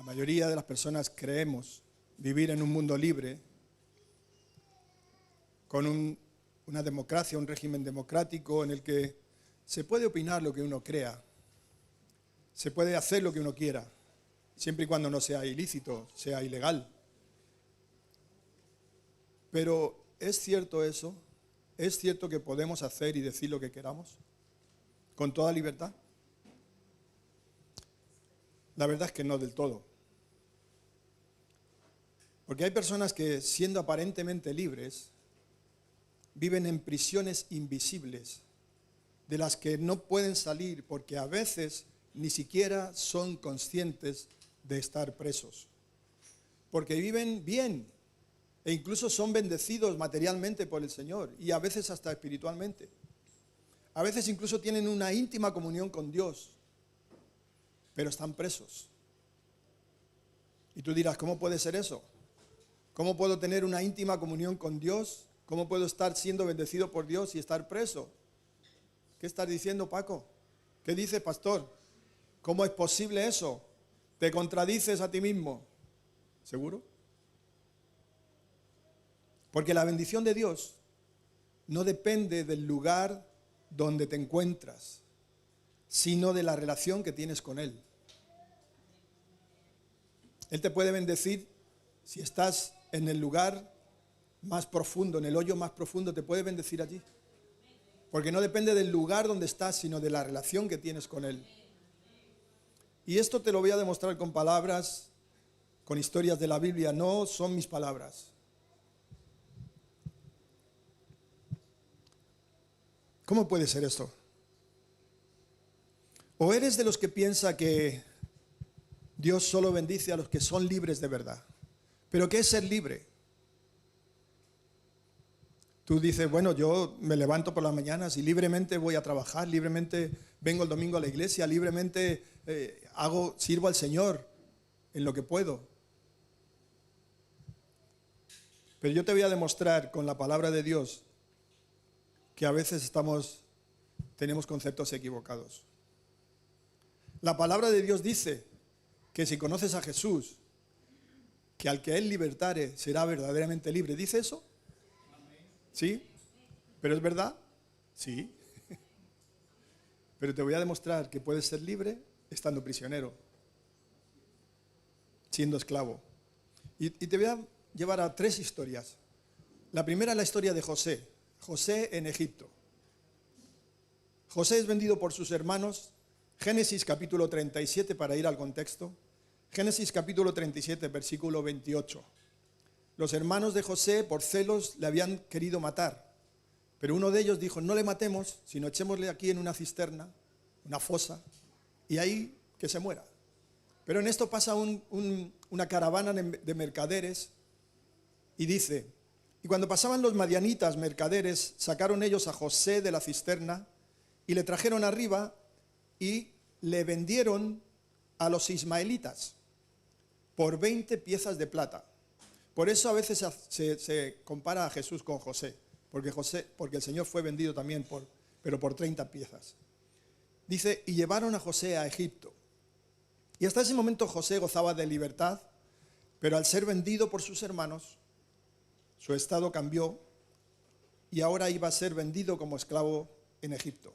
mayoría de las personas creemos vivir en un mundo libre, con una democracia, un régimen democrático en el que se puede opinar lo que uno crea, se puede hacer lo que uno quiera, siempre y cuando no sea ilícito, sea ilegal. Pero ¿es cierto eso? ¿Es cierto que podemos hacer y decir lo que queramos con toda libertad? La verdad es que no del todo. Porque hay personas que, siendo aparentemente libres, viven en prisiones invisibles, de las que no pueden salir porque a veces ni siquiera son conscientes de estar presos. Porque viven bien e incluso son bendecidos materialmente por el Señor y a veces hasta espiritualmente. A veces incluso tienen una íntima comunión con Dios, pero están presos. Y tú dirás, ¿cómo puede ser eso? ¿Cómo puedo tener una íntima comunión con Dios? ¿Cómo puedo estar siendo bendecido por Dios y estar preso? ¿Qué estás diciendo, Paco? ¿Qué dices, pastor? ¿Cómo es posible eso? ¿Te contradices a ti mismo? ¿Seguro? Porque la bendición de Dios no depende del lugar donde te encuentras, sino de la relación que tienes con Él. Él te puede bendecir si estás en el lugar más profundo, en el hoyo más profundo, te puede bendecir allí. Porque no depende del lugar donde estás, sino de la relación que tienes con Él. Y esto te lo voy a demostrar con palabras, con historias de la Biblia, no son mis palabras. ¿Cómo puede ser esto? ¿O eres de los que piensa que Dios solo bendice a los que son libres de verdad? ¿Pero qué es ser libre? Tú dices, bueno, yo me levanto por las mañanas y libremente voy a trabajar, libremente vengo el domingo a la iglesia, libremente sirvo al Señor en lo que puedo. Pero yo te voy a demostrar con la palabra de Dios que a veces tenemos conceptos equivocados. La palabra de Dios dice que si conoces a Jesús, que al que Él libertare será verdaderamente libre. ¿Dice eso? ¿Sí? ¿Pero es verdad? Sí. Pero te voy a demostrar que puedes ser libre estando prisionero, siendo esclavo. Y te voy a llevar a 3 historias. La primera es la historia de José. José en Egipto. José es vendido por sus hermanos. Génesis capítulo 37, para ir al contexto. Génesis capítulo 37, versículo 28. Los hermanos de José, por celos, le habían querido matar. Pero uno de ellos dijo, no le matemos, sino echémosle aquí en una cisterna, una fosa, y ahí que se muera. Pero en esto pasa una caravana de mercaderes y dice, y cuando pasaban los madianitas mercaderes, sacaron ellos a José de la cisterna y le trajeron arriba y le vendieron a los ismaelitas por 20 piezas de plata. Por eso a veces se compara a Jesús con José, porque el Señor fue vendido también pero por 30 piezas. Dice, y llevaron a José a Egipto. Y hasta ese momento José gozaba de libertad, pero al ser vendido por sus hermanos, su estado cambió y ahora iba a ser vendido como esclavo en Egipto.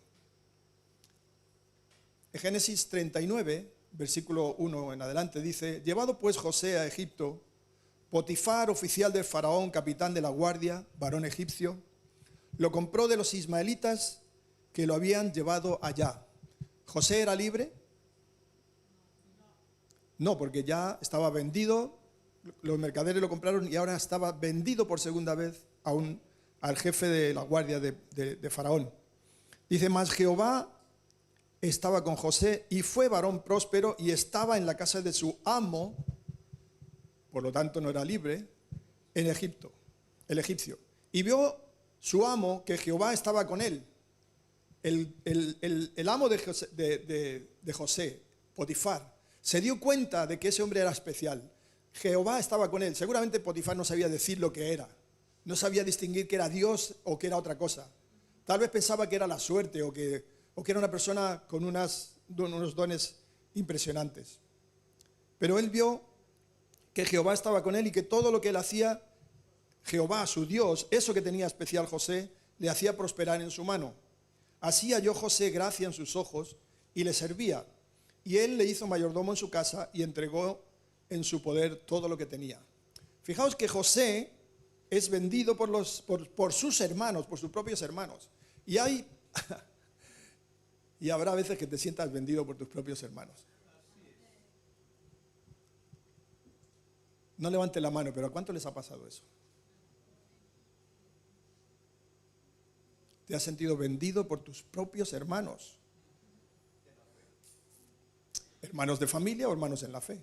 En Génesis 39, versículo 1 en adelante, dice, llevado pues José a Egipto, Potifar, oficial del faraón, capitán de la guardia, varón egipcio, lo compró de los ismaelitas que lo habían llevado allá. ¿José era libre? No, porque ya estaba vendido, los mercaderes lo compraron y ahora estaba vendido por segunda vez al jefe de la guardia de faraón. Dice, mas Jehová estaba con José y fue varón próspero y estaba en la casa de su amo, por lo tanto no era libre, en Egipto, el egipcio. Y vio su amo que Jehová estaba con él. El amo de José, Potifar, se dio cuenta de que ese hombre era especial. Jehová estaba con él. Seguramente Potifar no sabía decir lo que era. No sabía distinguir que era Dios o que era otra cosa. Tal vez pensaba que era la suerte o que era una persona con unos dones impresionantes. Pero él vio que Jehová estaba con él y que todo lo que él hacía, Jehová, su Dios, eso que tenía especial José, le hacía prosperar en su mano. Así halló José gracia en sus ojos y le servía. Y él le hizo mayordomo en su casa y entregó en su poder todo lo que tenía. Fijaos que José es vendido por sus hermanos, por sus propios hermanos. Y y habrá veces que te sientas vendido por tus propios hermanos. No levante la mano, pero ¿a cuánto les ha pasado eso? Te has sentido vendido por tus propios hermanos. Hermanos de familia o hermanos en la fe.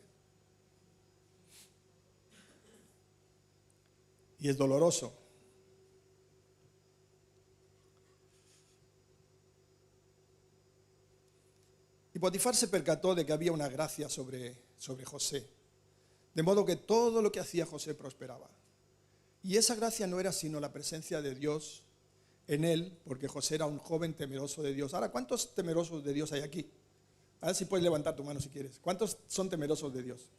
Y es doloroso. Y Potifar se percató de que había una gracia sobre José. De modo que todo lo que hacía José prosperaba. Y esa gracia no era sino la presencia de Dios en él, porque José era un joven temeroso de Dios. Ahora, ¿cuántos temerosos de Dios hay aquí? A ver si puedes levantar tu mano si quieres. ¿Cuántos son temerosos de Dios?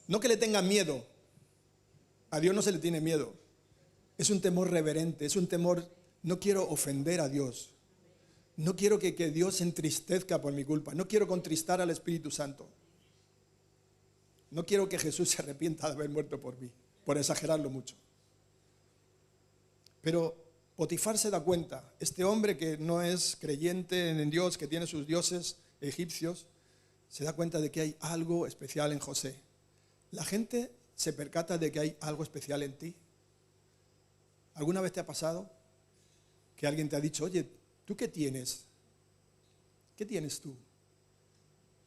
No que le tengan miedo. A Dios no se le tiene miedo. Es un temor reverente, es un temor, no quiero ofender a Dios. No quiero que Dios se entristezca por mi culpa. No quiero contristar al Espíritu Santo. No quiero que Jesús se arrepienta de haber muerto por mí, por exagerarlo mucho. Pero Potifar se da cuenta, este hombre que no es creyente en Dios, que tiene sus dioses egipcios, se da cuenta de que hay algo especial en José. La gente se percata de que hay algo especial en ti. ¿Alguna vez te ha pasado que alguien te ha dicho, oye, ¿tú qué tienes? ¿Qué tienes tú?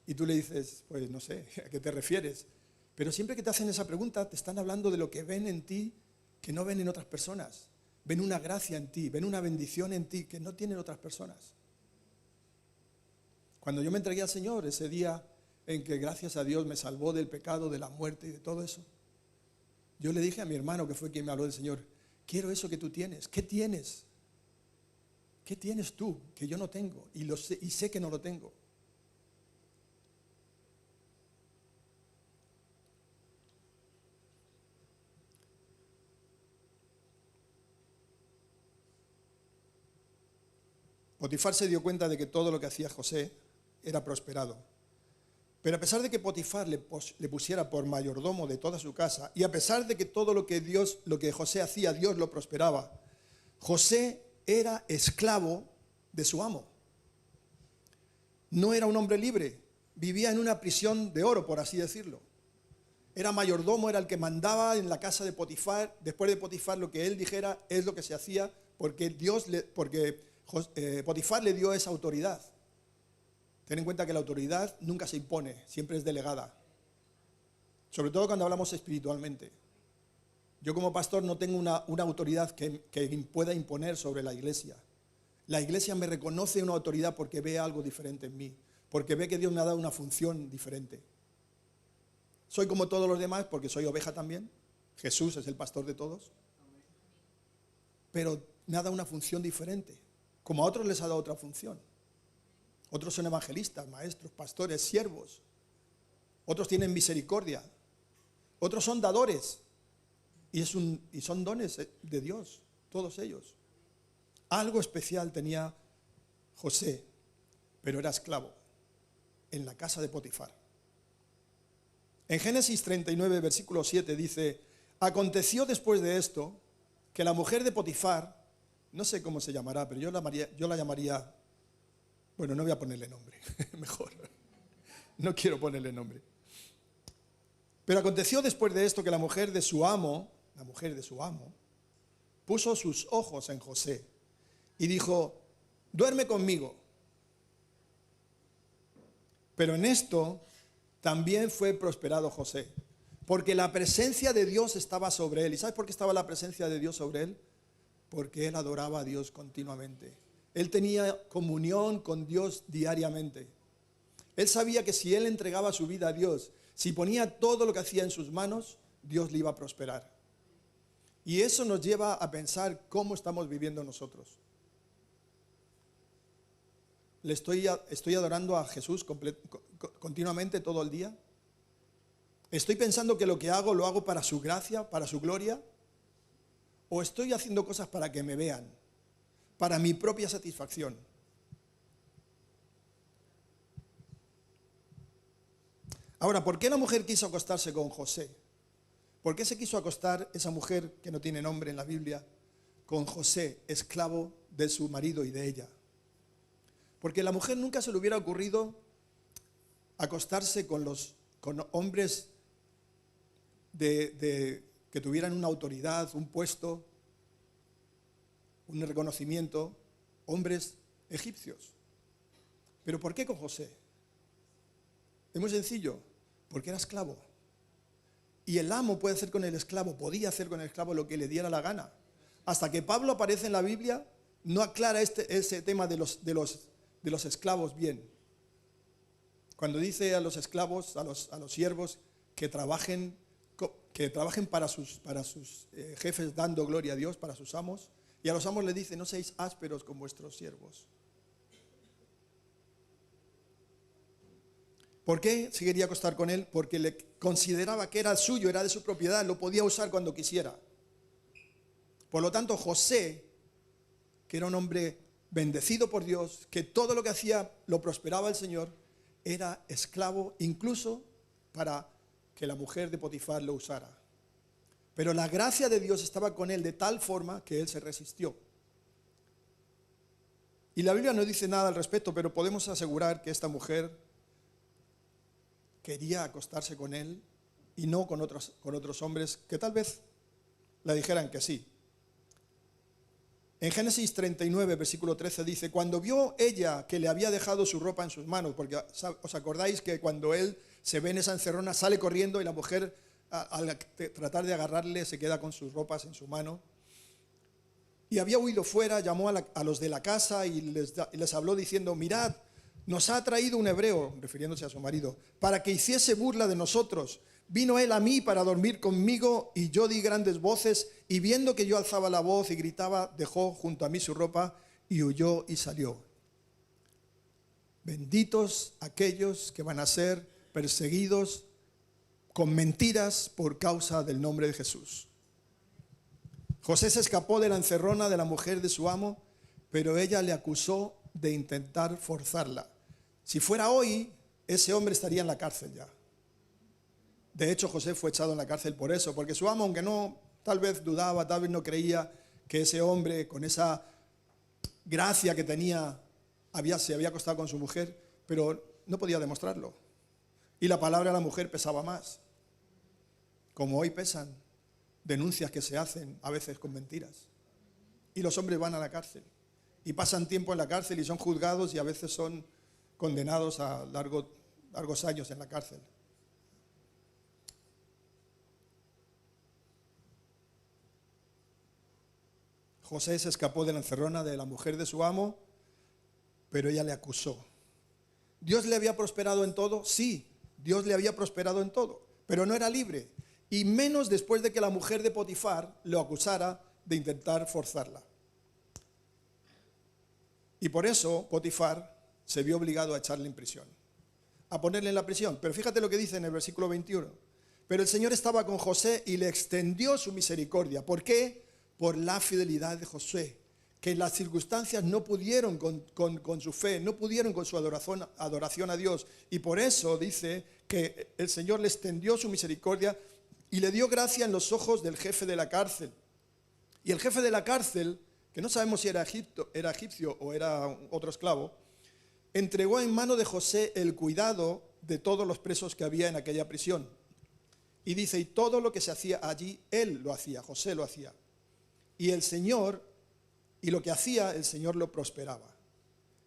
Y tú le dices, pues no sé, ¿a qué te refieres? Pero siempre que te hacen esa pregunta, te están hablando de lo que ven en ti que no ven en otras personas. Ven una gracia en ti, ven una bendición en ti que no tienen otras personas. Cuando yo me entregué al Señor, ese día en que gracias a Dios me salvó del pecado, de la muerte y de todo eso, yo le dije a mi hermano, que fue quien me habló del Señor, quiero eso que tú tienes. ¿Qué tienes? ¿Qué tienes tú que yo no tengo? Y sé que no lo tengo. Potifar se dio cuenta de que todo lo que hacía José era prosperado. Pero a pesar de que Potifar le pusiera por mayordomo de toda su casa, y a pesar de que todo lo que José hacía, Dios lo prosperaba, José era esclavo de su amo. No era un hombre libre, vivía en una prisión de oro, por así decirlo. Era mayordomo, era el que mandaba en la casa de Potifar. Después de Potifar, lo que él dijera es lo que se hacía, porque Potifar le dio esa autoridad. Ten en cuenta que la autoridad nunca se impone, siempre es delegada. Sobre todo cuando hablamos espiritualmente. Yo como pastor no tengo una autoridad que pueda imponer sobre la iglesia. La iglesia me reconoce una autoridad porque ve algo diferente en mí, porque ve que Dios me ha dado una función diferente. Soy como todos los demás porque soy oveja también. Jesús es el pastor de todos. Pero me ha dado una función diferente. Como a otros les ha dado otra función. Otros son evangelistas, maestros, pastores, siervos. Otros tienen misericordia. Otros son dadores. Y son dones de Dios, todos ellos. Algo especial tenía José, pero era esclavo en la casa de Potifar. En Génesis 39, versículo 7 dice, aconteció después de esto que la mujer de Potifar, no sé cómo se llamará, pero yo la llamaría, bueno, no voy a ponerle nombre, mejor, no quiero ponerle nombre. Pero aconteció después de esto que la mujer de su amo, puso sus ojos en José y dijo, duerme conmigo. Pero en esto también fue prosperado José, porque la presencia de Dios estaba sobre él. ¿Y sabes por qué estaba la presencia de Dios sobre él? Porque él adoraba a Dios continuamente. Él tenía comunión con Dios diariamente. Él sabía que si él entregaba su vida a Dios, si ponía todo lo que hacía en sus manos, Dios le iba a prosperar. Y eso nos lleva a pensar cómo estamos viviendo nosotros. ¿Le estoy adorando a Jesús continuamente todo el día? ¿Estoy pensando que lo que hago lo hago para su gracia, para su gloria? ¿O estoy haciendo cosas para que me vean, para mi propia satisfacción? Ahora, ¿por qué la mujer quiso acostarse con José? ¿Por qué se quiso acostar esa mujer, que no tiene nombre en la Biblia, con José, esclavo de su marido y de ella? Porque a la mujer nunca se le hubiera ocurrido acostarse con hombres que tuvieran una autoridad, un puesto, un reconocimiento, hombres egipcios. ¿Pero por qué con José? Es muy sencillo, porque era esclavo. Y el amo puede hacer con el esclavo, podía hacer con el esclavo lo que le diera la gana. Hasta que Pablo aparece en la Biblia, no aclara ese tema de los esclavos bien. Cuando dice a los esclavos, a los siervos, que trabajen para sus jefes dando gloria a Dios, para sus amos, y a los amos les dice: no seáis ásperos con vuestros siervos. ¿Por qué se quería acostar con él? Porque le consideraba que era suyo, era de su propiedad, lo podía usar cuando quisiera. Por lo tanto, José, que era un hombre bendecido por Dios, que todo lo que hacía lo prosperaba el Señor, era esclavo incluso para que la mujer de Potifar lo usara. Pero la gracia de Dios estaba con él de tal forma que él se resistió. Y la Biblia no dice nada al respecto, pero podemos asegurar que esta mujer quería acostarse con él y no con otros hombres que tal vez le dijeran que sí. En Génesis 39, versículo 13 dice: cuando vio ella que le había dejado su ropa en sus manos, porque os acordáis que cuando él se ve en esa encerrona sale corriendo y la mujer al tratar de agarrarle se queda con sus ropas en su mano, y había huido fuera, llamó a los de la casa y les habló diciendo: mirad, nos ha traído un hebreo, refiriéndose a su marido, para que hiciese burla de nosotros. Vino él a mí para dormir conmigo y yo di grandes voces, y viendo que yo alzaba la voz y gritaba, dejó junto a mí su ropa y huyó y salió. Benditos aquellos que van a ser perseguidos con mentiras por causa del nombre de Jesús. José se escapó de la encerrona de la mujer de su amo, pero ella le acusó de intentar forzarla. Si fuera hoy, ese hombre estaría en la cárcel ya. De hecho, José fue echado en la cárcel por eso, porque su amo, aunque no, tal vez dudaba, tal vez no creía que ese hombre, con esa gracia que tenía, se había acostado con su mujer, pero no podía demostrarlo. Y la palabra de la mujer pesaba más, como hoy pesan denuncias que se hacen a veces con mentiras. Y los hombres van a la cárcel y pasan tiempo en la cárcel y son juzgados y a veces son condenados a largos años en la cárcel. José se escapó de la encerrona de la mujer de su amo, pero ella le acusó. ¿Dios le había prosperado en todo? Sí, Dios le había prosperado en todo, pero no era libre, y menos después de que la mujer de Potifar lo acusara de intentar forzarla. Y por eso Potifar se vio obligado a echarle en prisión, a ponerle en la prisión. Pero fíjate lo que dice en el versículo 21. Pero el Señor estaba con José y le extendió su misericordia. ¿Por qué? Por la fidelidad de José, que en las circunstancias no pudieron con su fe, no pudieron con su adoración a Dios. Y por eso dice que el Señor le extendió su misericordia y le dio gracia en los ojos del jefe de la cárcel. Y el jefe de la cárcel, que no sabemos si era egipcio o era otro esclavo, entregó en mano de José el cuidado de todos los presos que había en aquella prisión. Y dice, y todo lo que se hacía allí, él lo hacía, José lo hacía. Y el Señor, y lo que hacía, el Señor lo prosperaba.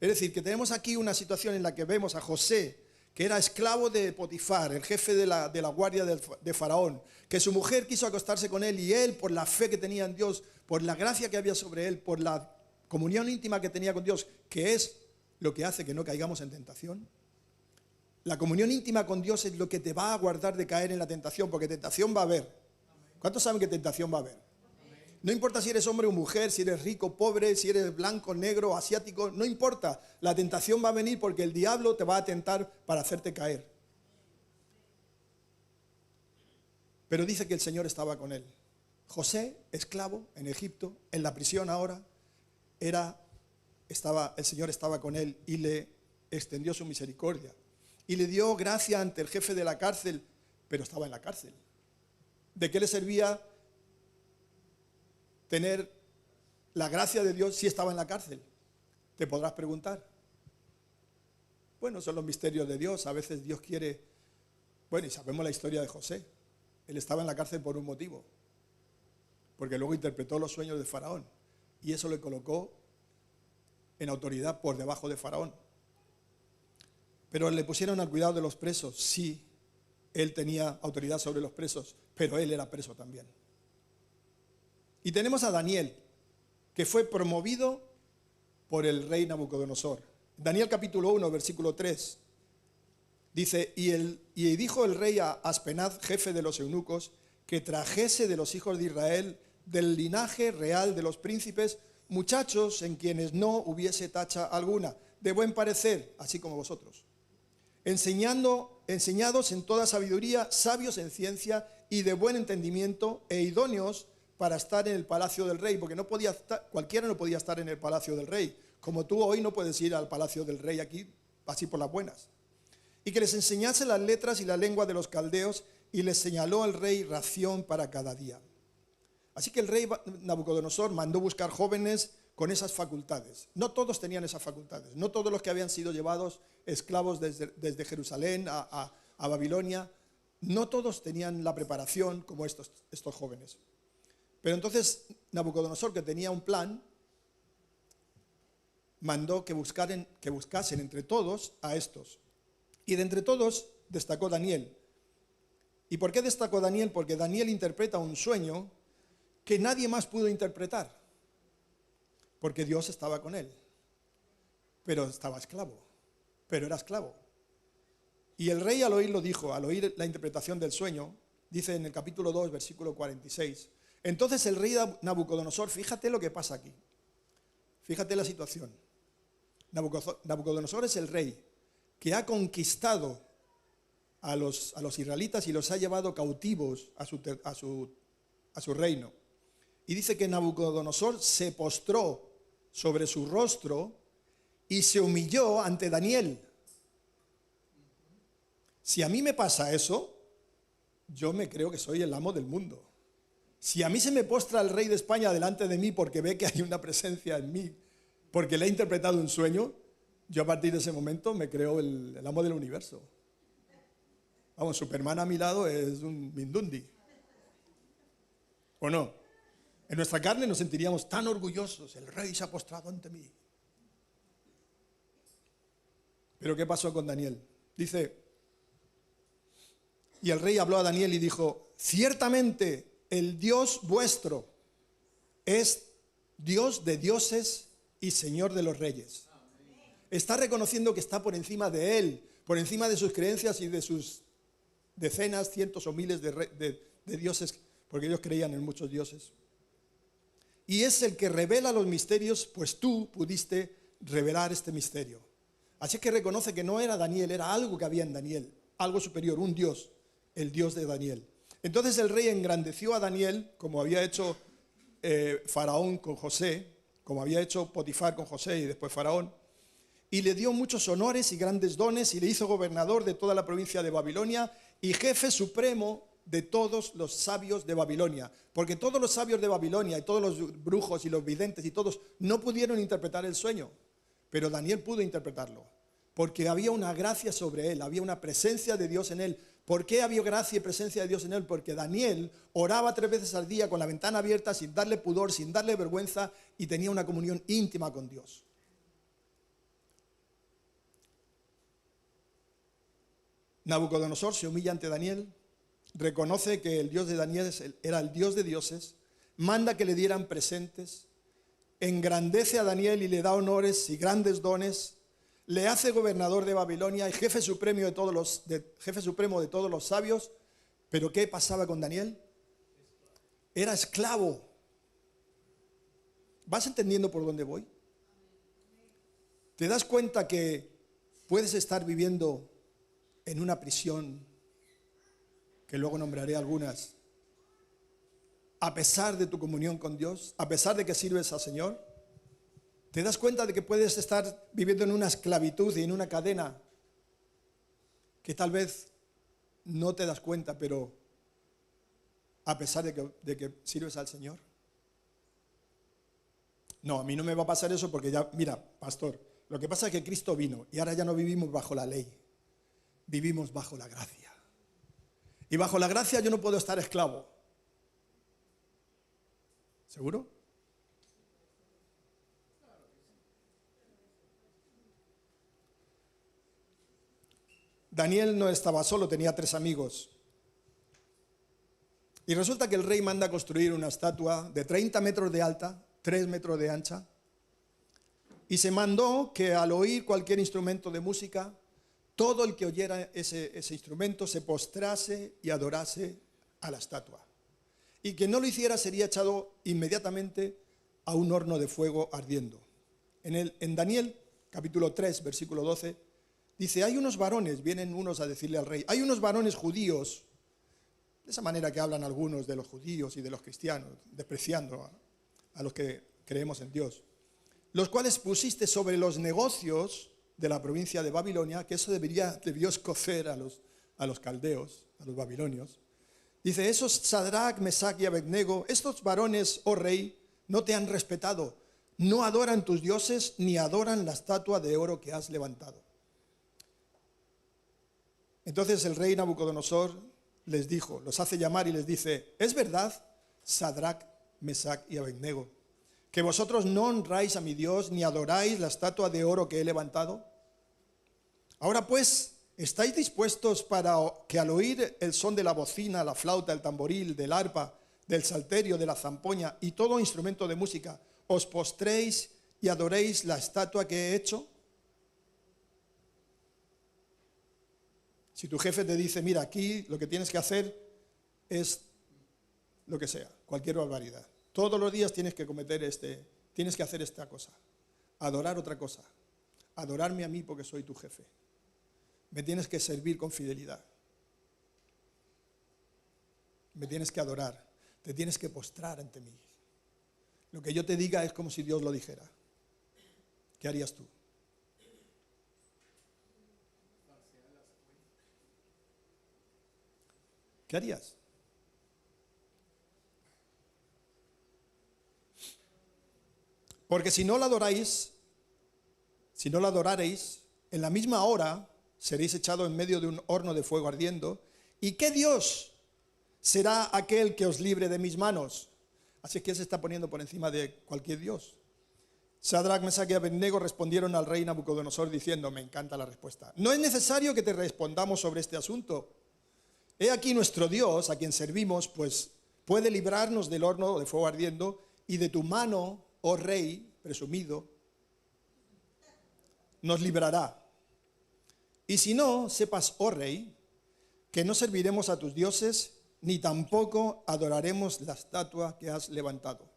Es decir, que tenemos aquí una situación en la que vemos a José, que era esclavo de Potifar, el jefe de la guardia de Faraón, que su mujer quiso acostarse con él y él, por la fe que tenía en Dios, por la gracia que había sobre él, por la comunión íntima que tenía con Dios, que es lo que hace que no caigamos en tentación. La comunión íntima con Dios es lo que te va a guardar de caer en la tentación, porque tentación va a haber. ¿Cuántos saben que tentación va a haber? No importa si eres hombre o mujer, si eres rico, pobre, si eres blanco, negro, asiático, no importa. La tentación va a venir porque el diablo te va a tentar para hacerte caer. pero dice que el Señor estaba con él. José, esclavo en Egipto, en la prisión ahora, el Señor estaba con él y le extendió su misericordia. Y le dio gracia ante el jefe de la cárcel, pero estaba en la cárcel. ¿De qué le servía tener la gracia de Dios si estaba en la cárcel? Te podrás preguntar. Bueno, son los misterios de Dios. A veces Dios quiere... Bueno, y sabemos la historia de José. Él estaba en la cárcel por un motivo. Porque luego interpretó los sueños de Faraón. Y eso le colocó en autoridad por debajo de Faraón. Pero le pusieron al cuidado de los presos. Sí, él tenía autoridad sobre los presos, pero él era preso también. Y tenemos a Daniel, que fue promovido por el rey Nabucodonosor. Daniel capítulo 1, versículo 3. Dice, y dijo el rey a Aspenaz, jefe de los eunucos, que trajese de los hijos de Israel, del linaje real de los príncipes, muchachos en quienes no hubiese tacha alguna, de buen parecer, así como vosotros, enseñados en toda sabiduría, sabios en ciencia y de buen entendimiento, e idóneos para estar en el palacio del rey, porque cualquiera no podía estar en el palacio del rey, como tú hoy no puedes ir al palacio del rey aquí, así por las buenas. Y que les enseñase las letras y la lengua de los caldeos, y les señaló al rey ración para cada día. Así que el rey Nabucodonosor mandó buscar jóvenes con esas facultades. No todos tenían esas facultades, no todos los que habían sido llevados esclavos desde Jerusalén a Babilonia, no todos tenían la preparación como estos jóvenes. Pero entonces Nabucodonosor, que tenía un plan, mandó que buscasen entre todos a estos. Y de entre todos destacó Daniel. ¿Y por qué destacó Daniel? Porque Daniel interpreta un sueño que nadie más pudo interpretar, porque Dios estaba con él, pero estaba esclavo, pero era esclavo. Y el rey al oírlo dijo, al oír la interpretación del sueño, dice en el capítulo 2, versículo 46, entonces el rey Nabucodonosor, fíjate lo que pasa aquí, fíjate la situación. Nabucodonosor es el rey que ha conquistado a los israelitas y los ha llevado cautivos a su reino. Y dice que Nabucodonosor se postró sobre su rostro y se humilló ante Daniel. Si a mí me pasa eso, yo me creo que soy el amo del mundo. Si a mí se me postra el rey de España delante de mí porque ve que hay una presencia en mí, porque le he interpretado un sueño, yo a partir de ese momento me creo el amo del universo. Vamos, Superman a mi lado es un mindundi. ¿O no? En nuestra carne nos sentiríamos tan orgullosos. El rey se ha postrado ante mí. Pero ¿qué pasó con Daniel? Dice, y el rey habló a Daniel y dijo, ciertamente el Dios vuestro es Dios de dioses y Señor de los reyes. Está reconociendo que está por encima de él, por encima de sus creencias y de sus decenas, cientos o miles de dioses, porque ellos creían en muchos dioses. Y es el que revela los misterios, pues tú pudiste revelar este misterio. Así que reconoce que no era Daniel, era algo que había en Daniel, algo superior, un Dios, el Dios de Daniel. Entonces el rey engrandeció a Daniel, como había hecho Faraón con José, como había hecho Potifar con José y después Faraón, y le dio muchos honores y grandes dones y le hizo gobernador de toda la provincia de Babilonia y jefe supremo de todos los sabios de Babilonia, porque todos los sabios de Babilonia y todos los brujos y los videntes y todos no pudieron interpretar el sueño, pero Daniel pudo interpretarlo, porque había una gracia sobre él, había una presencia de Dios en él. ¿Por qué había gracia y presencia de Dios en él? Porque Daniel oraba 3 veces al día con la ventana abierta, sin darle pudor, sin darle vergüenza, y tenía una comunión íntima con Dios. Nabucodonosor se humilla ante Daniel, reconoce que el Dios de Daniel era el Dios de dioses, manda que le dieran presentes, engrandece a Daniel y le da honores y grandes dones, le hace gobernador de Babilonia y jefe supremo de todos los sabios. ¿Pero qué pasaba con Daniel? Era esclavo. ¿Vas entendiendo por dónde voy? ¿Te das cuenta que puedes estar viviendo en una prisión, que luego nombraré algunas, a pesar de tu comunión con Dios, a pesar de que sirves al Señor? ¿Te das cuenta de que puedes estar viviendo en una esclavitud y en una cadena que tal vez no te das cuenta, pero a pesar de que sirves al Señor? No, a mí no me va a pasar eso porque ya, mira, pastor, lo que pasa es que Cristo vino y ahora ya no vivimos bajo la ley, vivimos bajo la gracia. Y bajo la gracia yo no puedo estar esclavo. ¿Seguro? Daniel no estaba solo, tenía 3 amigos. Y resulta que el rey manda a construir una estatua de 30 metros de alta, 3 metros de ancha. Y se mandó que al oír cualquier instrumento de música, todo el que oyera ese instrumento se postrase y adorase a la estatua. Y quien no lo hiciera sería echado inmediatamente a un horno de fuego ardiendo. En Daniel, capítulo 3, versículo 12, dice, hay unos varones, vienen unos a decirle al rey, hay unos varones judíos, de esa manera que hablan algunos de los judíos y de los cristianos, despreciando a los que creemos en Dios, los cuales pusiste sobre los negocios de la provincia de Babilonia, que eso debió escocer a los caldeos, a los babilonios. Dice, esos Sadrach, Mesach y Abednego, estos varones, oh rey, no te han respetado, no adoran tus dioses ni adoran la estatua de oro que has levantado. Entonces el rey Nabucodonosor les dijo, los hace llamar y les dice, ¿es verdad, Sadrach, Mesach y Abednego, que vosotros no honráis a mi Dios ni adoráis la estatua de oro que he levantado? Ahora pues, ¿estáis dispuestos para que al oír el son de la bocina, la flauta, el tamboril, del arpa, del salterio, de la zampoña y todo instrumento de música, os postréis y adoréis la estatua que he hecho? Si tu jefe te dice, mira, aquí lo que tienes que hacer es lo que sea, cualquier barbaridad. Todos los días tienes que tienes que hacer esta cosa, adorar otra cosa, adorarme a mí porque soy tu jefe. Me tienes que servir con fidelidad. Me tienes que adorar, te tienes que postrar ante mí. Lo que yo te diga es como si Dios lo dijera. ¿Qué harías tú? ¿Qué harías? Porque si no la adoraréis, en la misma hora seréis echados en medio de un horno de fuego ardiendo. ¿Y qué Dios será aquel que os libre de mis manos? Así que él se está poniendo por encima de cualquier Dios. Sadrach, Mesach y Abednego respondieron al rey Nabucodonosor diciendo, me encanta la respuesta, no es necesario que te respondamos sobre este asunto. He aquí nuestro Dios, a quien servimos, pues puede librarnos del horno de fuego ardiendo y de tu mano, oh rey presumido, nos librará. Y si no, sepas, oh rey, que no serviremos a tus dioses, ni tampoco adoraremos la estatua que has levantado.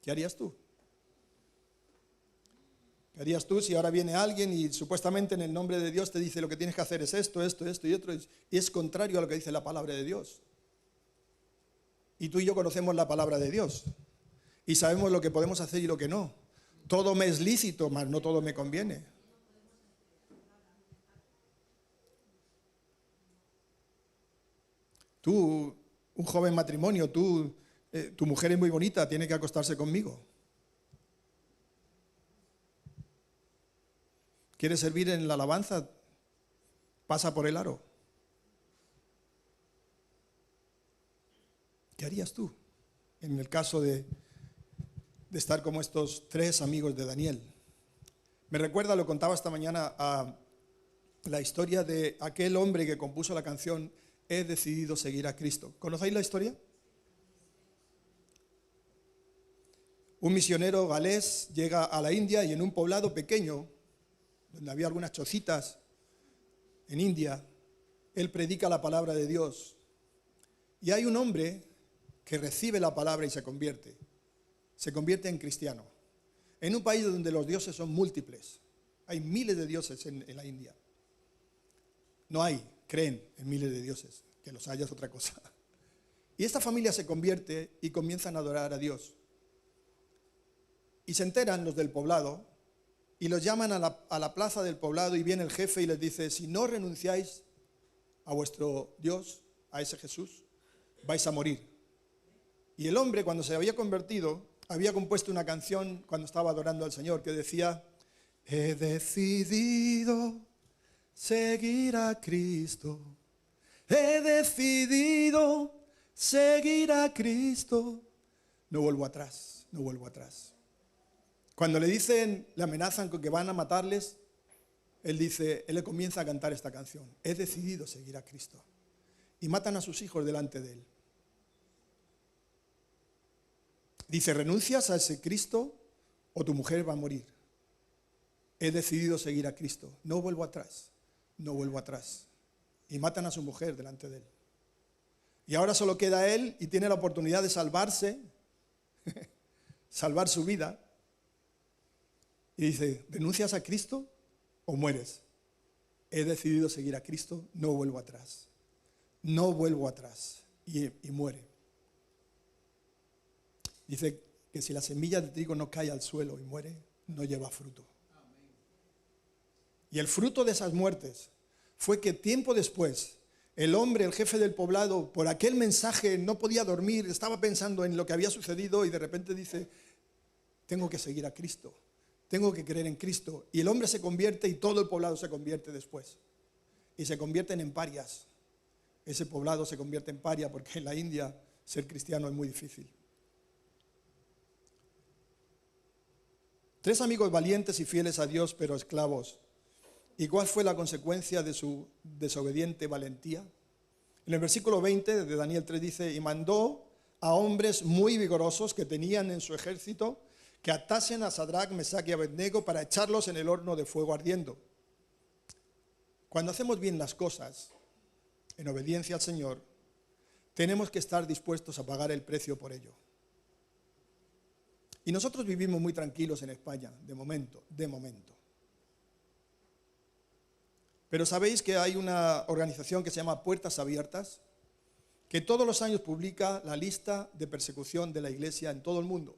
¿Qué harías tú? ¿Qué harías tú si ahora viene alguien y supuestamente en el nombre de Dios te dice lo que tienes que hacer es esto y otro, y es contrario a lo que dice la palabra de Dios? Y tú y yo conocemos la palabra de Dios y sabemos lo que podemos hacer y lo que no. Todo me es lícito, mas no todo me conviene. Tú, un joven matrimonio, tu mujer es muy bonita, tiene que acostarse conmigo. ¿Quieres servir en la alabanza? Pasa por el aro. ¿Qué harías tú en el caso de estar como estos 3 amigos de Daniel? Me recuerda, lo contaba esta mañana, a la historia de aquel hombre que compuso la canción He decidido seguir a Cristo. ¿Conocéis la historia? Un misionero galés llega a la India y en un poblado pequeño, donde había algunas chocitas en India, él predica la palabra de Dios. Y hay un hombre que recibe la palabra y se convierte en cristiano. En un país donde los dioses son múltiples, hay miles de dioses en la India. Creen en miles de dioses, que los haya es otra cosa. Y esta familia se convierte y comienzan a adorar a Dios. Y se enteran los del poblado y los llaman a la plaza del poblado, y viene el jefe y les dice: si no renunciáis a vuestro Dios, a ese Jesús, vais a morir. Y el hombre, cuando se había convertido, había compuesto una canción cuando estaba adorando al Señor que decía: he decidido seguir a Cristo, he decidido seguir a Cristo, no vuelvo atrás, no vuelvo atrás. Cuando le dicen, le amenazan con que van a matarles, él le comienza a cantar esta canción: he decidido seguir a Cristo. Y matan a sus hijos delante de él. Dice: renuncias a ese Cristo o tu mujer va a morir. He decidido seguir a Cristo, no vuelvo atrás, no vuelvo atrás. Y matan a su mujer delante de él. Y ahora solo queda él y tiene la oportunidad de salvarse, salvar su vida. Y dice: ¿renuncias a Cristo o mueres? He decidido seguir a Cristo, no vuelvo atrás. No vuelvo atrás. Y muere. Dice que si la semilla de trigo no cae al suelo y muere, no lleva fruto. Y el fruto de esas muertes fue que tiempo después, el hombre, el jefe del poblado, por aquel mensaje no podía dormir, estaba pensando en lo que había sucedido y de repente dice: tengo que seguir a Cristo, tengo que creer en Cristo. Y el hombre se convierte y todo el poblado se convierte después. Y se convierten en parias. Ese poblado se convierte en paria porque en la India ser cristiano es muy difícil. 3 amigos valientes y fieles a Dios, pero esclavos. ¿Y cuál fue la consecuencia de su desobediente valentía? En el versículo 20 de Daniel 3 dice: y mandó a hombres muy vigorosos que tenían en su ejército que atasen a Sadrach, Mesach y Abednego para echarlos en el horno de fuego ardiendo. Cuando hacemos bien las cosas, en obediencia al Señor, tenemos que estar dispuestos a pagar el precio por ello. Y nosotros vivimos muy tranquilos en España, de momento. Pero sabéis que hay una organización que se llama Puertas Abiertas, que todos los años publica la lista de persecución de la iglesia en todo el mundo.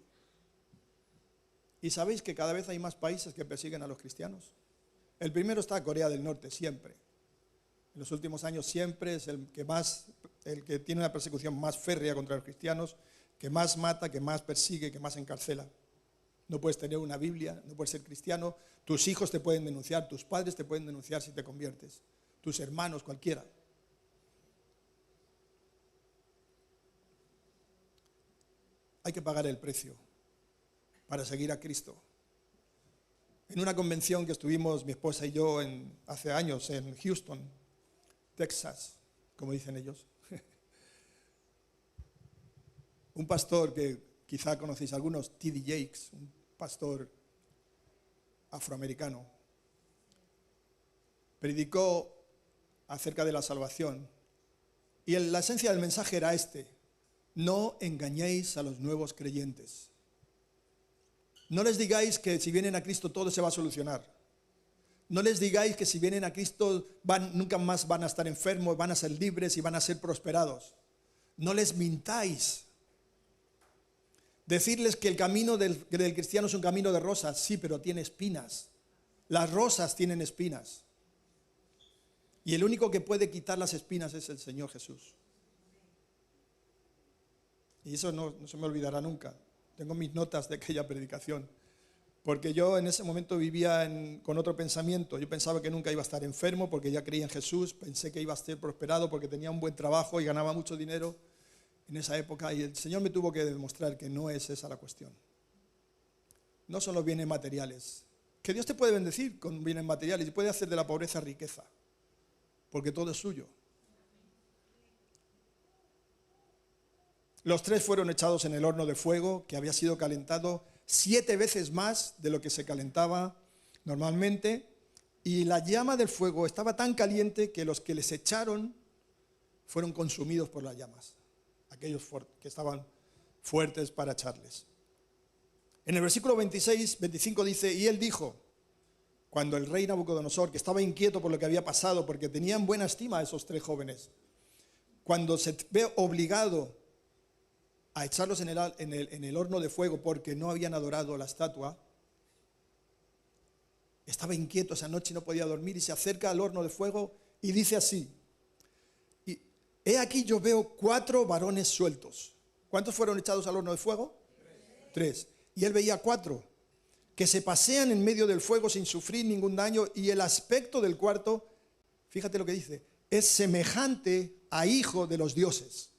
Y sabéis que cada vez hay más países que persiguen a los cristianos. El primero está Corea del Norte, siempre. En los últimos años siempre es el que tiene una persecución más férrea contra los cristianos, que más mata, que más persigue, que más encarcela. No puedes tener una Biblia, no puedes ser cristiano, tus hijos te pueden denunciar, tus padres te pueden denunciar si te conviertes, tus hermanos, cualquiera. Hay que pagar el precio para seguir a Cristo. En una convención que estuvimos mi esposa y yo hace años en Houston, Texas, como dicen ellos, un pastor que quizá conocéis algunos, T.D. Jakes, un pastor afroamericano, predicó acerca de la salvación y la esencia del mensaje era este: no engañéis a los nuevos creyentes. No les digáis que si vienen a Cristo todo se va a solucionar. No les digáis que si vienen a Cristo nunca más van a estar enfermos, van a ser libres y van a ser prosperados. No les mintáis. Decirles que el camino del cristiano es un camino de rosas, sí, pero tiene espinas. Las rosas tienen espinas. Y el único que puede quitar las espinas es el Señor Jesús. Y eso no se me olvidará nunca. Tengo mis notas de aquella predicación. Porque yo en ese momento vivía con otro pensamiento. Yo pensaba que nunca iba a estar enfermo porque ya creía en Jesús. Pensé que iba a ser prosperado porque tenía un buen trabajo y ganaba mucho dinero en esa época. Y el Señor me tuvo que demostrar que no es esa la cuestión. No son los bienes materiales. Que Dios te puede bendecir con bienes materiales y puede hacer de la pobreza riqueza. Porque todo es suyo. Los 3 fueron echados en el horno de fuego que había sido calentado 7 veces más de lo que se calentaba normalmente, y la llama del fuego estaba tan caliente que los que les echaron fueron consumidos por las llamas, aquellos que estaban fuertes para echarles. En el versículo 25 dice: y él dijo, cuando el rey Nabucodonosor, que estaba inquieto por lo que había pasado, porque tenían buena estima a esos 3 jóvenes, cuando se ve obligado a echarlos en el horno de fuego porque no habían adorado la estatua, estaba inquieto esa noche y no podía dormir y se acerca al horno de fuego y dice así: he aquí yo veo 4 varones sueltos. ¿Cuántos fueron echados al horno de fuego? 3. Y él veía 4 que se pasean en medio del fuego sin sufrir ningún daño, y el aspecto del cuarto, fíjate lo que dice, es semejante a hijo de los dioses.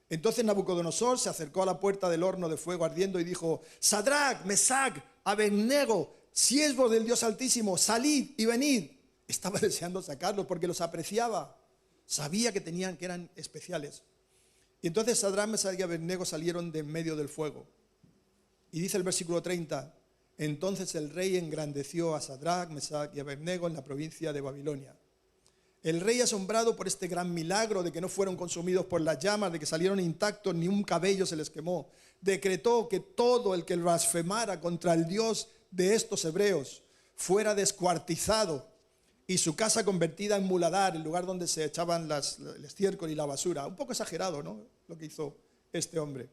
Entonces Nabucodonosor se acercó a la puerta del horno de fuego ardiendo y dijo: Sadrac, Mesac, Abednego, siervos del Dios Altísimo, salid y venid. Estaba deseando sacarlos porque los apreciaba. Sabía que eran especiales. Y entonces Sadrac, Mesac y Abednego salieron de en medio del fuego. Y dice el versículo 30, entonces el rey engrandeció a Sadrac, Mesac y Abednego en la provincia de Babilonia. El rey, asombrado por este gran milagro de que no fueron consumidos por las llamas, de que salieron intactos, ni un cabello se les quemó, decretó que todo el que blasfemara contra el Dios de estos hebreos fuera descuartizado y su casa convertida en muladar, el lugar donde se echaban el estiércol y la basura. Un poco exagerado, ¿no?, lo que hizo este hombre.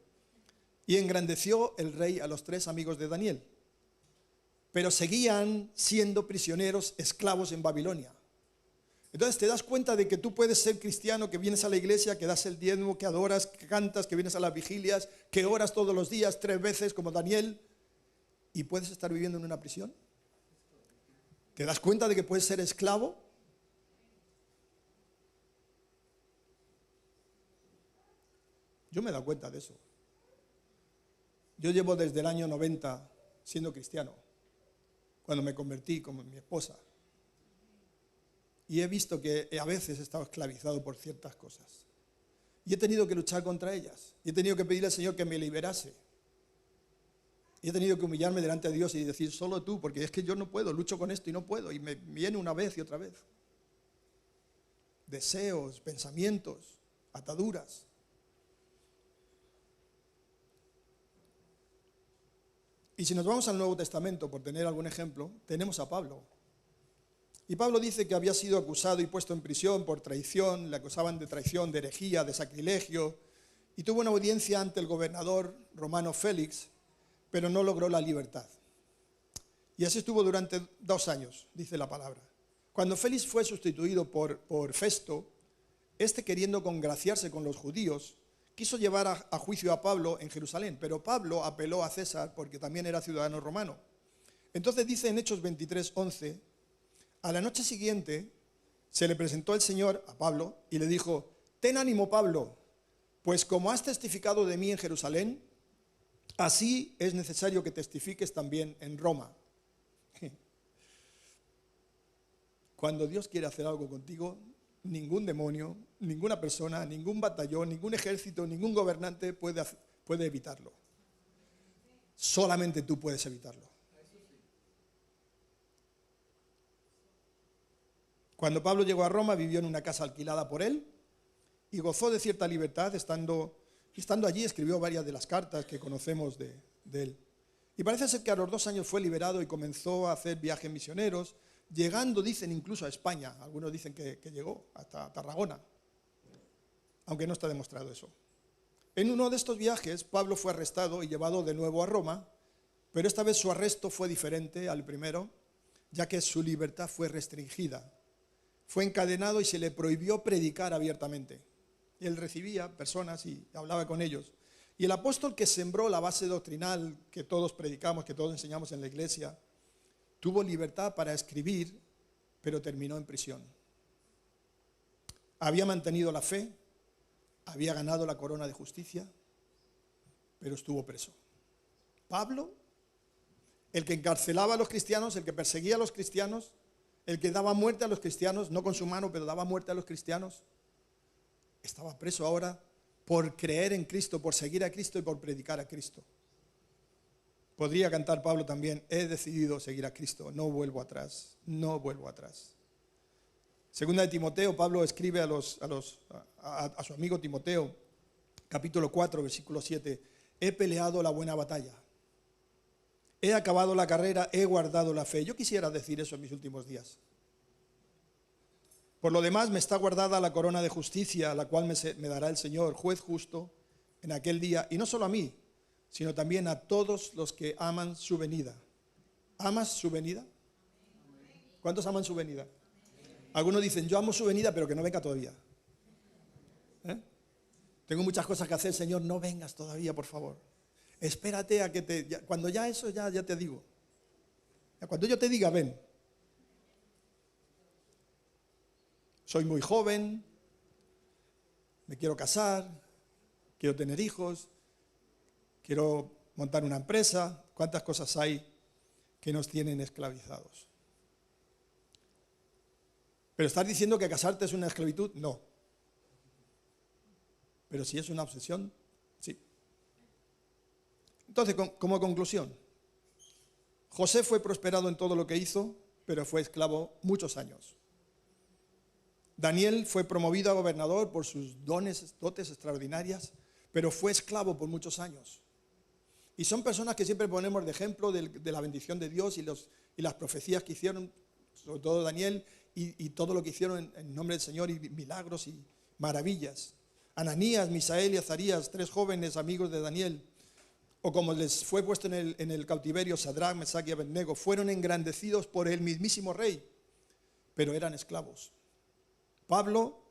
Y engrandeció el rey a los 3 amigos de Daniel, pero seguían siendo prisioneros, esclavos en Babilonia. Entonces te das cuenta de que tú puedes ser cristiano, que vienes a la iglesia, que das el diezmo, que adoras, que cantas, que vienes a las vigilias, que oras todos los días 3 veces como Daniel, y puedes estar viviendo en una prisión. ¿Te das cuenta de que puedes ser esclavo? Yo me he dado cuenta de eso. Yo llevo desde el año 90 siendo cristiano, cuando me convertí como mi esposa. Y he visto que a veces he estado esclavizado por ciertas cosas. Y he tenido que luchar contra ellas. Y he tenido que pedirle al Señor que me liberase. Y he tenido que humillarme delante de Dios y decir: solo tú, porque es que yo no puedo, lucho con esto y no puedo. Y me viene una vez y otra vez. Deseos, pensamientos, ataduras. Y si nos vamos al Nuevo Testamento, por tener algún ejemplo, tenemos a Pablo. Y Pablo dice que había sido acusado y puesto en prisión por traición, le acusaban de traición, de herejía, de sacrilegio, y tuvo una audiencia ante el gobernador romano Félix, pero no logró la libertad. Y así estuvo durante 2 años, dice la palabra. Cuando Félix fue sustituido por Festo, este, queriendo congraciarse con los judíos, quiso llevar a juicio a Pablo en Jerusalén, pero Pablo apeló a César porque también era ciudadano romano. Entonces dice en Hechos 23:11, a la noche siguiente se le presentó el Señor a Pablo y le dijo: ten ánimo, Pablo, pues como has testificado de mí en Jerusalén, así es necesario que testifiques también en Roma. Cuando Dios quiere hacer algo contigo, ningún demonio, ninguna persona, ningún batallón, ningún ejército, ningún gobernante puede evitarlo. Solamente tú puedes evitarlo. Cuando Pablo llegó a Roma, vivió en una casa alquilada por él y gozó de cierta libertad. Estando allí, escribió varias de las cartas que conocemos de él. Y parece ser que a los 2 años fue liberado y comenzó a hacer viajes misioneros, llegando, dicen, incluso a España. Algunos dicen que llegó hasta Tarragona, aunque no está demostrado eso. En uno de estos viajes, Pablo fue arrestado y llevado de nuevo a Roma, pero esta vez su arresto fue diferente al primero, ya que su libertad fue restringida. Fue encadenado y se le prohibió predicar abiertamente. Y él recibía personas y hablaba con ellos. Y el apóstol que sembró la base doctrinal que todos predicamos, que todos enseñamos en la iglesia, tuvo libertad para escribir, pero terminó en prisión. Había mantenido la fe, había ganado la corona de justicia, pero estuvo preso. Pablo, el que encarcelaba a los cristianos, el que perseguía a los cristianos, el que daba muerte a los cristianos, no con su mano, pero daba muerte a los cristianos, estaba preso ahora por creer en Cristo, por seguir a Cristo y por predicar a Cristo. Podría cantar Pablo también: he decidido seguir a Cristo, no vuelvo atrás, no vuelvo atrás. Segunda de Timoteo, Pablo escribe a su amigo Timoteo, capítulo 4, versículo 7, he peleado la buena batalla, he acabado la carrera, he guardado la fe. Yo quisiera decir eso en mis últimos días. Por lo demás, me está guardada la corona de justicia, la cual me dará el Señor, juez justo, en aquel día, y no solo a mí, sino también a todos los que aman su venida. ¿Amas su venida? ¿Cuántos aman su venida? Algunos dicen, yo amo su venida, pero que no venga todavía. Tengo muchas cosas que hacer, Señor, no vengas todavía, por favor. Espérate a que cuando ya eso, ya te digo. Cuando yo te diga, ven. Soy muy joven, me quiero casar, quiero tener hijos, quiero montar una empresa. ¿Cuántas cosas hay que nos tienen esclavizados? ¿Pero estás diciendo que casarte es una esclavitud? No. Pero si es una obsesión, sí. Entonces, como conclusión, José fue prosperado en todo lo que hizo, pero fue esclavo muchos años. Daniel fue promovido a gobernador por sus dotes extraordinarias, pero fue esclavo por muchos años. Y son personas que siempre ponemos de ejemplo de la bendición de Dios y las profecías que hicieron, sobre todo Daniel, y todo lo que hicieron en nombre del Señor, y milagros y maravillas. Ananías, Misael y Azarías, 3 jóvenes amigos de Daniel, o como les fue puesto en el cautiverio, Sadrach, Mesach y Abednego, fueron engrandecidos por el mismísimo rey, pero eran esclavos. Pablo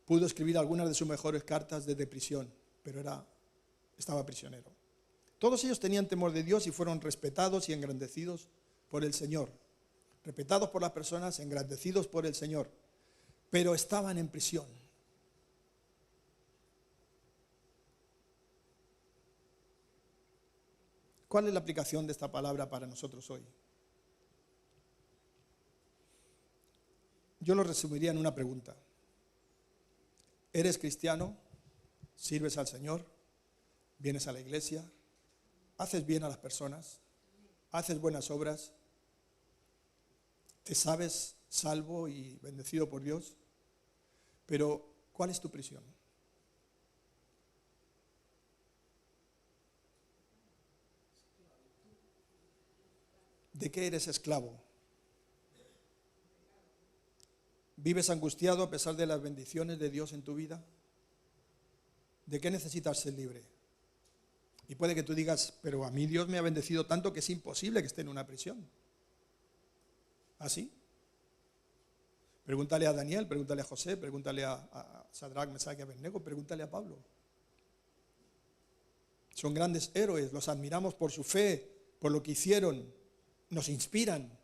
pudo escribir algunas de sus mejores cartas desde prisión, pero estaba prisionero. Todos ellos tenían temor de Dios y fueron respetados y engrandecidos por el Señor. Respetados por las personas, engrandecidos por el Señor, pero estaban en prisión. ¿Cuál es la aplicación de esta palabra para nosotros hoy? Yo lo resumiría en una pregunta. ¿Eres cristiano? ¿Sirves al Señor? ¿Vienes a la iglesia? ¿Haces bien a las personas? ¿Haces buenas obras? ¿Te sabes salvo y bendecido por Dios? Pero, ¿cuál es tu prisión? ¿De qué eres esclavo? ¿Vives angustiado a pesar de las bendiciones de Dios en tu vida? ¿De qué necesitas ser libre? Y puede que tú digas, pero a mí Dios me ha bendecido tanto que es imposible que esté en una prisión. ¿Así? Pregúntale a Daniel, pregúntale a José, pregúntale a Sadrach, Mesach y Abednego, pregúntale a Pablo. Son grandes héroes, los admiramos por su fe, por lo que hicieron, nos inspiran,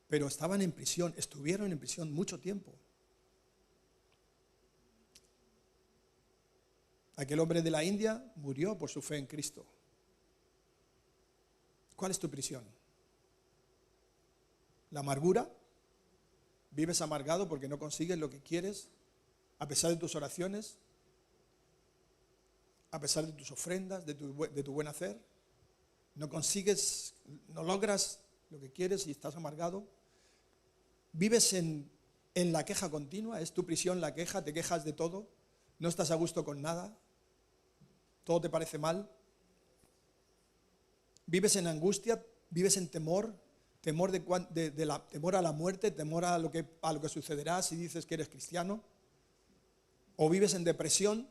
pero estaban en prisión, estuvieron en prisión mucho tiempo. Aquel hombre de la India murió por su fe en Cristo. ¿Cuál es tu prisión? ¿La amargura? ¿Vives amargado porque no consigues lo que quieres a pesar de tus oraciones? ¿A pesar de tus ofrendas, de tu buen hacer? ¿No consigues, no logras lo que quieres y estás amargado? ¿Vives en la queja continua? ¿Es tu prisión la queja? ¿Te quejas de todo? ¿No estás a gusto con nada? ¿Todo te parece mal? ¿Vives en angustia? ¿Vives en temor? ¿Temor temor a la muerte? ¿Temor a lo que sucederá si dices que eres cristiano? ¿O vives en depresión?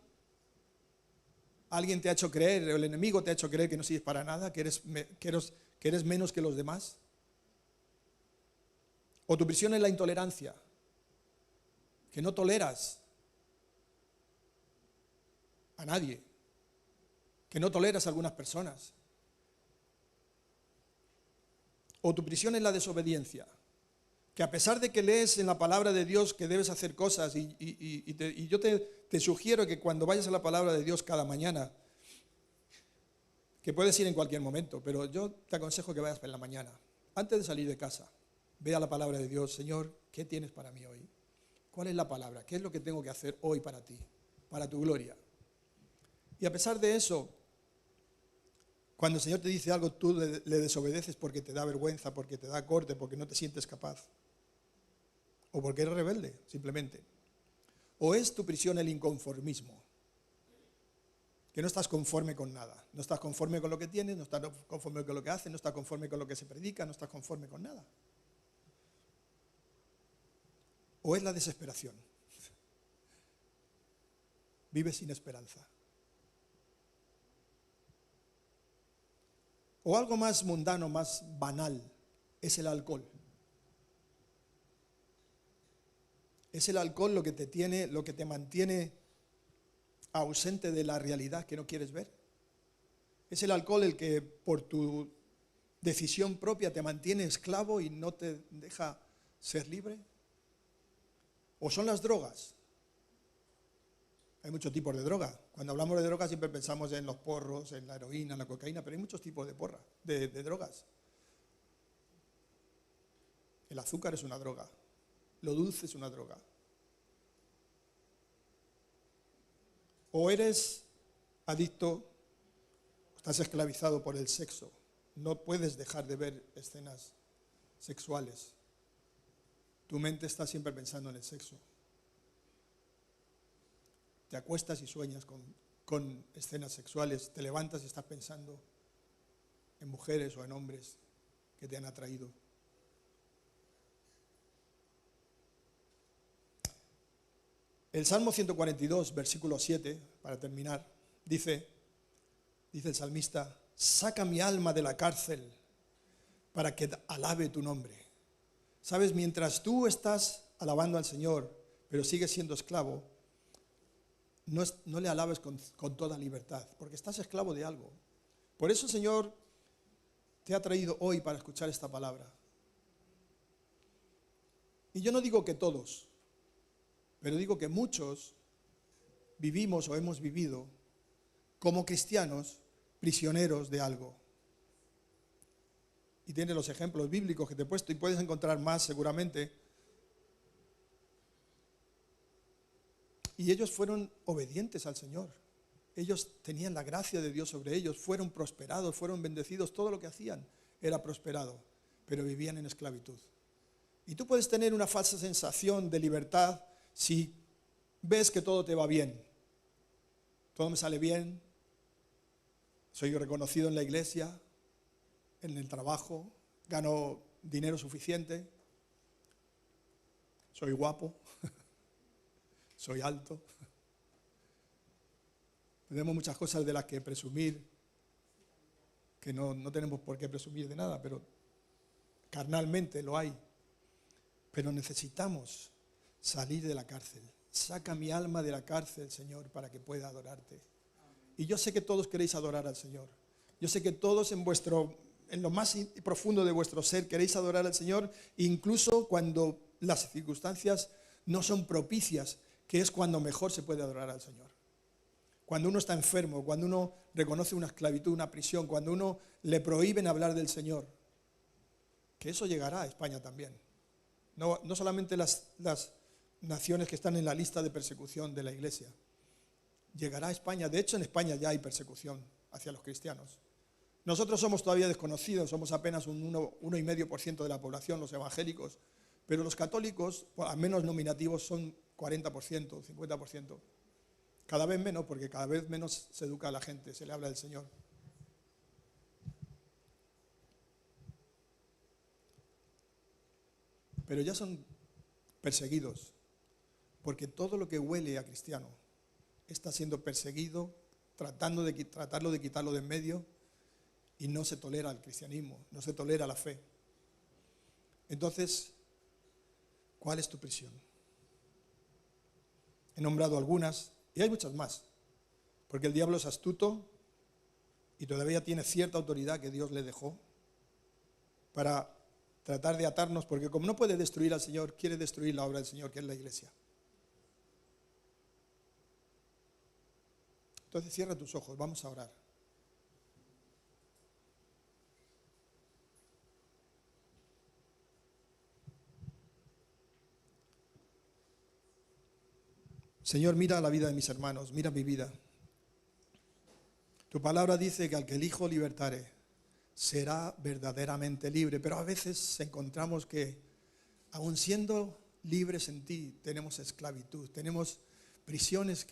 ¿Alguien te ha hecho creer, el enemigo te ha hecho creer que no sirves para nada, que eres menos que los demás? ¿O tu prisión es la intolerancia? Que no toleras a nadie, que no toleras a algunas personas. O tu prisión es la desobediencia, que a pesar de que lees en la palabra de Dios que debes hacer cosas, y yo te sugiero que cuando vayas a la palabra de Dios cada mañana, que puedes ir en cualquier momento, pero yo te aconsejo que vayas en la mañana, antes de salir de casa, ve a la palabra de Dios. Señor, ¿qué tienes para mí hoy? ¿Cuál es la palabra? ¿Qué es lo que tengo que hacer hoy para ti, para tu gloria? Y a pesar de eso, cuando el Señor te dice algo, tú le desobedeces porque te da vergüenza, porque te da corte, porque no te sientes capaz. O porque eres rebelde, simplemente. O es tu prisión el inconformismo. Que no estás conforme con nada. No estás conforme con lo que tienes, no estás conforme con lo que haces, no estás conforme con lo que se predica, no estás conforme con nada. O es la desesperación. Vives sin esperanza. O algo más mundano, más banal, es el alcohol. Es el alcohol lo que te mantiene ausente de la realidad que no quieres ver. Es el alcohol el que por tu decisión propia te mantiene esclavo y no te deja ser libre. O son las drogas. Hay muchos tipos de droga. Cuando hablamos de drogas siempre pensamos en los porros, en la heroína, en la cocaína, pero hay muchos tipos de drogas. El azúcar es una droga. Lo dulce es una droga. O eres adicto, estás esclavizado por el sexo. No puedes dejar de ver escenas sexuales. Tu mente está siempre pensando en el sexo. Te acuestas y sueñas con escenas sexuales. Te levantas y estás pensando en mujeres o en hombres que te han atraído. El Salmo 142, versículo 7, para terminar, dice el salmista: saca mi alma de la cárcel para que alabe tu nombre. Sabes, mientras tú estás alabando al Señor, pero sigues siendo esclavo, no le alabes con toda libertad, porque estás esclavo de algo. Por eso el Señor te ha traído hoy para escuchar esta palabra. Y yo no digo que todos, pero digo que muchos vivimos o hemos vivido como cristianos prisioneros de algo. Y tiene los ejemplos bíblicos que te he puesto y puedes encontrar más seguramente. Y ellos fueron obedientes al Señor. Ellos tenían la gracia de Dios sobre ellos, fueron prosperados, fueron bendecidos, todo lo que hacían era prosperado, pero vivían en esclavitud. Y tú puedes tener una falsa sensación de libertad si ves que todo te va bien. Todo me sale bien, soy reconocido en la iglesia, en el trabajo, gano dinero suficiente, soy guapo, soy alto. Tenemos muchas cosas de las que presumir, que no tenemos por qué presumir de nada, pero carnalmente lo hay. Pero necesitamos salir de la cárcel. Saca mi alma de la cárcel, Señor, para que pueda adorarte. Y yo sé que todos queréis adorar al Señor. Yo sé que todos en lo más profundo de vuestro ser queréis adorar al Señor, incluso cuando las circunstancias no son propicias, que es cuando mejor se puede adorar al Señor. Cuando uno está enfermo, cuando uno reconoce una esclavitud, una prisión, cuando uno le prohíben hablar del Señor. Que eso llegará a España también. No solamente las naciones que están en la lista de persecución de la iglesia. Llegará a España. De hecho, en España ya hay persecución hacia los cristianos. Nosotros somos todavía desconocidos, somos apenas un 1,5% de la población, los evangélicos, pero los católicos, al menos nominativos, son 40%, 50%. Cada vez menos, porque cada vez menos se educa a la gente, se le habla del Señor. Pero ya son perseguidos, porque todo lo que huele a cristiano está siendo perseguido, tratarlo de quitarlo de en medio, y no se tolera el cristianismo, no se tolera la fe. Entonces, ¿cuál es tu prisión? He nombrado algunas, y hay muchas más, porque el diablo es astuto y todavía tiene cierta autoridad que Dios le dejó para tratar de atarnos, porque como no puede destruir al Señor, quiere destruir la obra del Señor, que es la iglesia. Entonces cierra tus ojos, vamos a orar. Señor, mira la vida de mis hermanos, mira mi vida. Tu palabra dice que al que el Hijo libertare será verdaderamente libre, pero a veces encontramos que aun siendo libres en ti, tenemos esclavitud, tenemos prisiones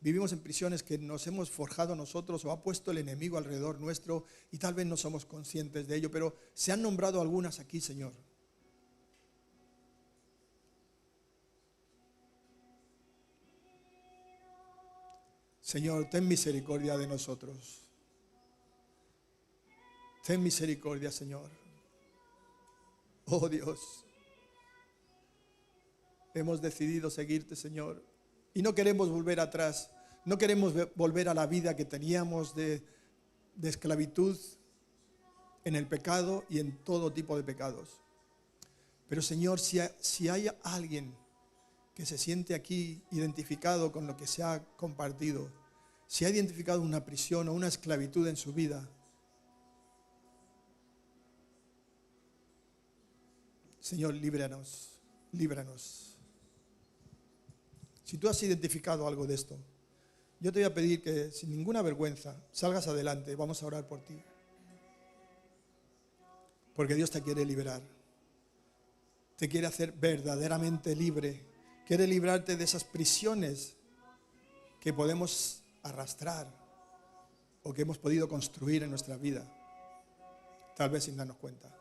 vivimos en prisiones que nos hemos forjado nosotros o ha puesto el enemigo alrededor nuestro y tal vez no somos conscientes de ello, pero se han nombrado algunas aquí, Señor. Señor, ten misericordia de nosotros. Ten misericordia, Señor. Oh Dios, hemos decidido seguirte, Señor, y no queremos volver atrás. No queremos volver a la vida que teníamos de esclavitud en el pecado y en todo tipo de pecados. Pero Señor, si hay alguien que se siente aquí identificado con lo que se ha compartido, si ha identificado una prisión o una esclavitud en su vida, Señor, líbranos, líbranos. Si tú has identificado algo de esto, yo te voy a pedir que sin ninguna vergüenza salgas adelante. Vamos a orar por ti. Porque Dios te quiere liberar. Te quiere hacer verdaderamente libre. Quiere librarte de esas prisiones que podemos arrastrar o que hemos podido construir en nuestra vida, tal vez sin darnos cuenta.